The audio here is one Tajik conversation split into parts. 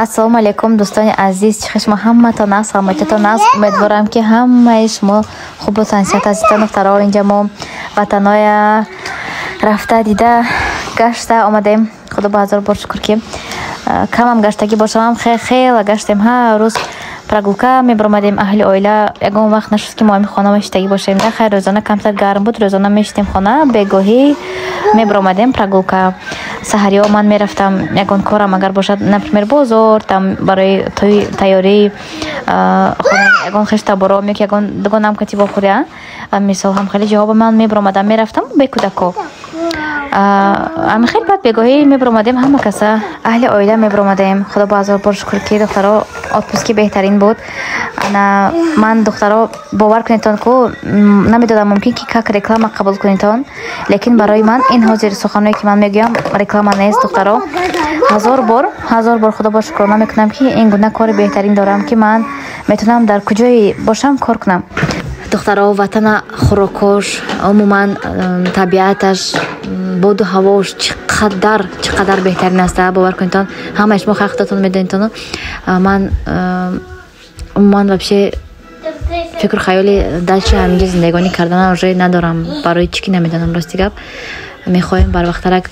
ассалому алайкум дӯстони азиз, чихи шумо ҳаматон аст, саломатитон аст. Умедворам ки ҳамаи шумо хуб ва саҳат ҳастед. Духтаро инҷа мо ватаноя рафта дида гашта омадаем. Худо ба ҳазор бор шукр ки камам гаштагӣ бошам. Хела гаштем, ҳар рӯз прогулка мебаромадем. Аҳли оила ягон вақт нашуд ки мо ҳами хона мешитагӣ бошем. Хайр рӯзона камтар гарм буд, рӯзона мешитем хона, бегоҳӣ мебаромадем прогулка. Саҳариё ман мерафтам ягон корам агар бошад, например бозор, там барои тайёрии хона ягон хештаборо ки ягон дугонам кати вохӯрия, мисол ҳам хеле ҷавоба ман мебаромадам, мерафтам бе кӯдако. ами хеле бад бегоҳӣ мебаромадем, ҳама каса аҳли оила мебаромадем. Худо ба ҳазор бор шукр ки духтаро отпуски беҳтарин буд. Ман духтаро бовар кунедтон ко намедонам мумкин ки как реклама қабул кунедтон, лекин барои ман ин ҳозир суханое ки ман мегӯям реклама нест. духтаро ҳазор бор худо ба шукрона мекунам ки ин гуна кори беҳтарин дорам ки ман метавонам дар куҷое бошам кор кунам. духтаро ватана хӯрокош, умуман табиаташ, боду ҳавош чиқадар беҳтарин аст. бовар кунедтон, ҳамаи шумо хай худотон медонедтон. Ман умуман вообще фикру хаёли дальше ҳаминҷа зиндагонӣ карданам уже надорам. Барои чӣ ки намедонам, рости гап. Мехоҳем барвақтарак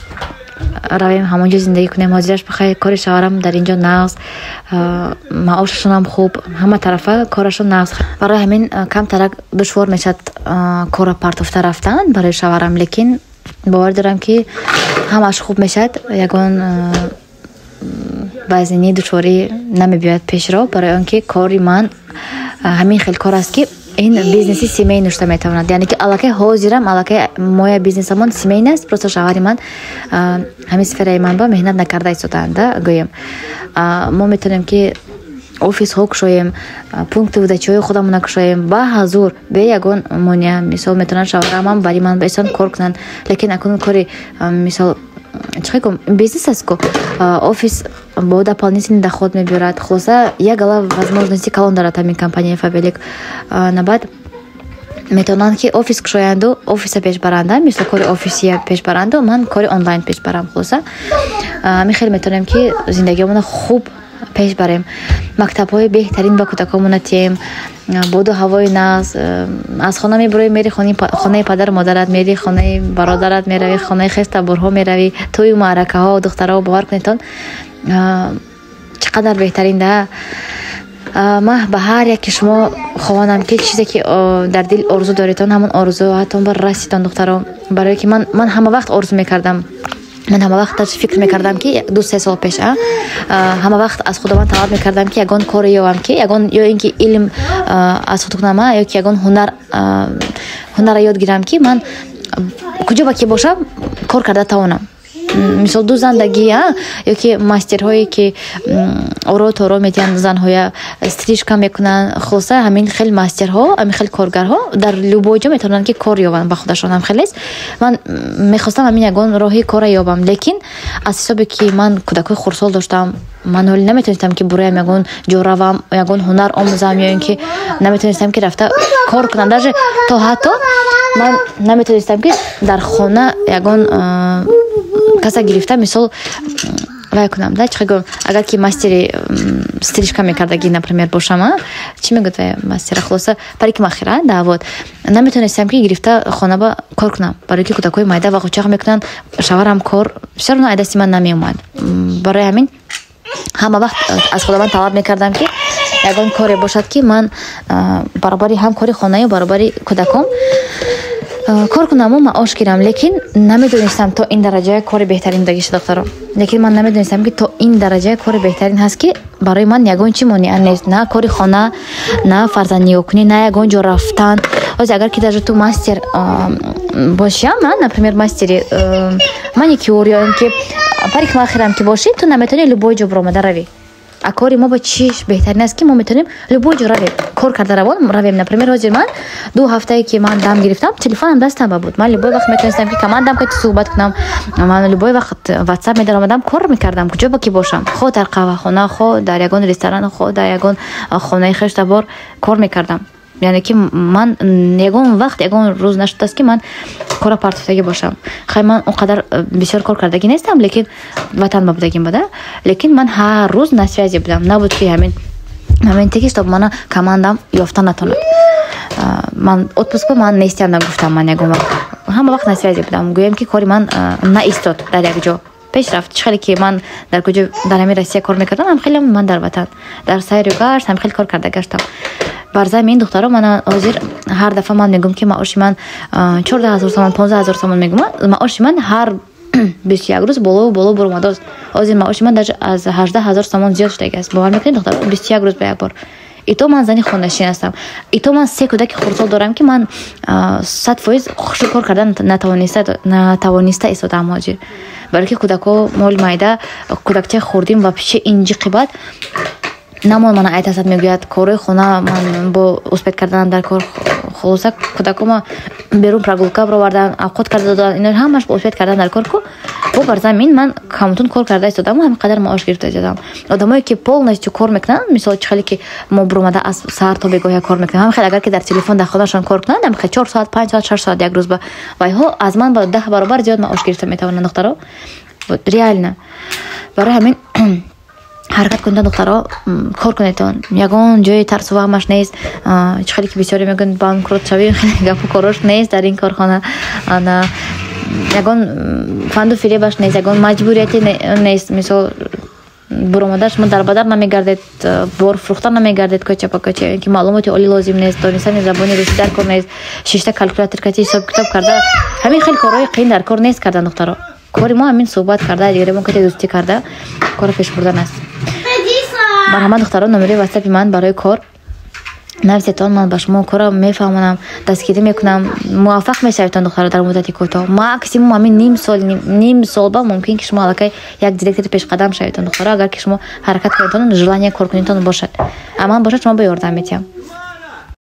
равем ҳамонҷо зиндагӣ кунем. ҳозираш бихай кори шаварам дар инҷо нағз, маошашонам хуб, ҳама тарафа корашон нағз. барои ҳамин камтарак душвор мешавад кора партофта рафтан барои шаварам, лекин бовар дорам ки ҳамааш хуб мешавад. ягон вазнини душворӣ намебиёяд пешро, барои он ки кори ман ҳамин хел кор аст ки ин бизнеси семейно шуда метавонад. яъне ки аллакай ҳозирам, аллакай моя бизнесамон семейн аст. просто шавари ман ҳамин сфераи ман ба меҳнат накарда истодаанда гӯем. мо метавонем ки офисҳо кушоем, пункти выдачаҳои худамона кушоем ба ҳазур, бе ягон монеа. мисол метавонанд шаварамам бари ман бесон кор кунанд, лекин акун кори мисол чихекум бизнес аст ко офис бо дополнительный доход мебиёрад. хулоса як гала возможности калон дорад ҳамин компания Фабелик. набад метавонанд ки офис кушоянду офиса пеш баранда, мисол кори офисия пеш баранду, ман кори онлайн пеш барам. хулоса ми хеле метавонем ки зиндагиамона хуб пеш барем. мактабҳои беҳтарин ба кӯдакомона тием, боду ҳавои нағз. аз хона мебароӣ мери хонаи падару модарат, мери хонаи бародарат, мерави хонаи хестаборҳо, мерави тӯю маъракаҳо. духтаро бовар кунедтон чиқадар беҳтарин да. ман ба ҳар яке шумо хоҳонам ки чизе ки дар дил орзу доредтон, ҳамон орзуатон ба расидон духтаро. барое ки ман ҳама вақт орзу мекардам, ман ҳама вақт фикр мекардам ки 2-3 сол пеш ҳама вақт аз худованд талаб мекардам ки ягон коре ёбам, ки ягон ё ин ки илм аз худ кунам, ё ки ягон ҳунара ёд гирам, ки ман куҷо ба ки бошам кор карда тавонам. мисол ду зандагӣ ё ки мастерҳое ки оро торо медиҳанд, занҳоя стрижка мекунанд. хулоса ҳамин хел мастерҳо, ҳамин хел коргарҳо дар любой ҷо метавонанд ки кор ёбанд ба худашон. ҳам хелест ман мехостам ҳамин ягон роҳи кора ёбам, лекин аз ҳисобе ки ман кӯдакои хурдсол доштам, ман ҳоли наметавонистам ки буроям ягон ҷо равам, ягон ҳунар омӯзам, ё ин ки наметавонистам ки рафта кор кунам. даже то ҳатто ман наметавонистам ки дар хона ягон каса гирифта мисол вай кунам да, чихегӯм агар ки мастери стрижка мекардаги например бошам, чӣ мегӯд вай мастера, хулоса парикмахера да, вот наметавонистам ки гирифта хона ба кор кунам, барои ки кӯдакои майда ва қучақ мекунанд. шаварам кор все равно айдасти ман намеомад. барои ҳамин ҳама вақт аз худаман талаб мекардам ки ягон коре бошад ки ман баробари ҳам кори хонаи баробари кӯдаком кор кунаму маош гирам. лекин намедонистам то ин дараҷаи кори беҳтарин дагишта духтаро. лекин ман намедонистам ки то ин дараҷаи кори беҳтарин ҳаст ки барои ман ягон чи монеа нест, на кори хона, на фарзандниёкунӣ, на ягон ҷо рафтан. ҳозир агар ки даже ту мастер бошам, например мастери маникюр ё ин ки парикмахерам ки бошӣ, ту наметавонӣ любой ҷо биромада равӣ. а кори мо ба чӣ беҳтарин аст ки мо метавонем любой ҷо равем, кор карда равем. например ҳозир ман 2 ҳафтае ки ман дам гирифтам, телефонам дастам буд. ман любой вақт метавонистам ки каман дам кати суҳбат кунам. ман любой вақт ватсап медаромадам, кор мекардам куҷо ба ки бошам, хо дар қаҳвахона, хо дар ягон ресторан, хо дар ягон хонаи хештабор кор мекардам. یعنی که من یگان وقت یگان روز نشده است که من کار پارتوفتگی باشم. خیلی من اونقدر بسیار کار کردگی نیستم، لیکن وطن بودگیم بوده، لیکن من هر روز نسویازی بودم. نبود که همین تکیش تا من کماندم یافتن نتوند. من отпуск من نیستم گفتم. من یگان وقت همه وقت نسویازی بودم. گویم که کاری من نایستاد در یک جا پیش رفت. خیلی که من در کجا در همین روسیه کار میکردم، هم خیلی من در وطن در سیر و گشت هم خیلی کار کرده گشتم. برای این دخترها من حاضر هر دفعه من میگم که معاش من 14000 تومان 15000 تومان میگم. معاش من هر 21 روز بالا برآمده است. حاضر معاش من از 18000 تومان زیاد شده است. باور میکنید دخترها 21 روز به یک بار. ایتو من زنی خانه‌نشین هستم. ایتو من 3 کودک خردسال دارم که من 100% خوش کار کردن نتوانسته ایستادم حاضر. برای که کودک‌ها مال مایده کودکچه خوردیم و پیش اینجی قیمت نمان من ایت هست میگوید کارای خونه من با اسپید کردن در کار خلاصه کودک‌ها ما بیرون پراگولکا بردن اوقات کرده دادن اینا همش با اسپید کردن در کار کو و بر زمین من کمتون کار کرده ایستادم و همینقدر معاش گرفته دیدم. آدمایی که پولنش کار میکنن مثلا خیلی که ما برآمده از سر تا بگاه کار میکنن، هم خیلی اگر که در تلفن در خونه‌شان کار کنن هم خیلی 4 ساعت 5 ساعت 6 ساعت یک روز با وای ها از من با 10 برابر زیاد معاش گرفته میتونن دخترها. ریال نه. برای همین حرکت کنید دخترها، کار کنید. یگان جای ترس و وهمش نیست. خیلی که بسیاری میگن بانکروت شوی، خیلی گپ و کارش نیست در این کارخانه. انا یگان فند و فریبش نیست، یگان مجبوریتی نیست. مثلا برآمدهش من در بدر نمیگردید، بار فروختن نمیگردید کوچه با کوچه که معلومات عالی لازم نیست، دانستن زبان روسی در کار نیست، 6 تا کالکولاتور کتی حساب کتاب کرده. همین خیلی کارهای قین در کار نیست کردن دخترها. کاری ما همین صحبت کرده، دیگه ما کتی دوستی کرده، کار پیش بردن است. من همه دختران نمره واتساپ من برای کار نویسیدن. من با شما کارا میفهمونم، دستگیری میکنم، موفق میشید دخترها در مدت کوتاه. ماکسیموم همین نیم سال با ممکن که شما الکی یک دیرکتور پیش قدم شوید دخترها، اگر که شما حرکت کنید ژلانی کار کنید باشد. اما باشه شما به یاردم میتیم.